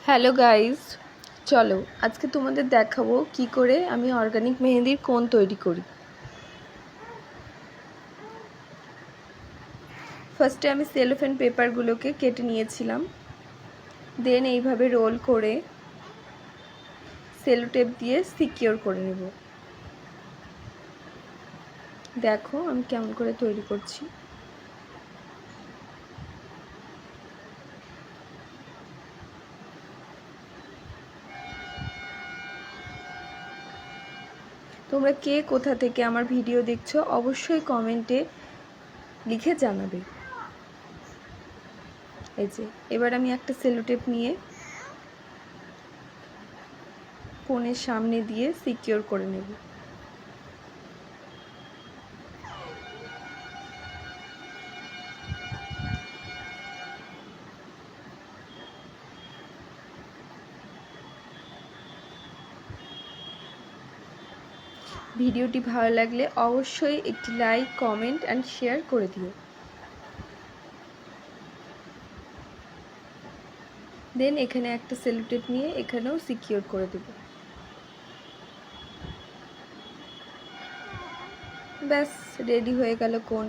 Hello guys, চলো আজকে তোমাদের দেখাবো কি করে আমি অর্গানিক মেহেন্দির কোন তৈরি করি। ফার্স্টে আমি সেলোফেন পেপারগুলোকে কেটে নিয়েছিলাম, দেন এইভাবে রোল করে সেলো টেপ দিয়ে সিকিউর করে নেব। দেখো আমি কেমন করে তৈরি করছি। তোমরা কে কোথা থেকে আমার ভিডিও দেখছো অবশ্যই কমেন্টে লিখে জানাবে। এই যে এবার আমি একটা সেলো টেপ নিয়ে কোণের সামনে দিয়ে সিকিউর করে নেব। ভিডিওটি ভালো লাগলে অবশ্যই একটি লাইক, কমেন্ট অ্যান্ড শেয়ার করে দিও। দেন এখানে একটা সেলো টেপ নিয়ে এখানেও সিকিউর করে দেব। ব্যাস রেডি হয়ে গেল কোন।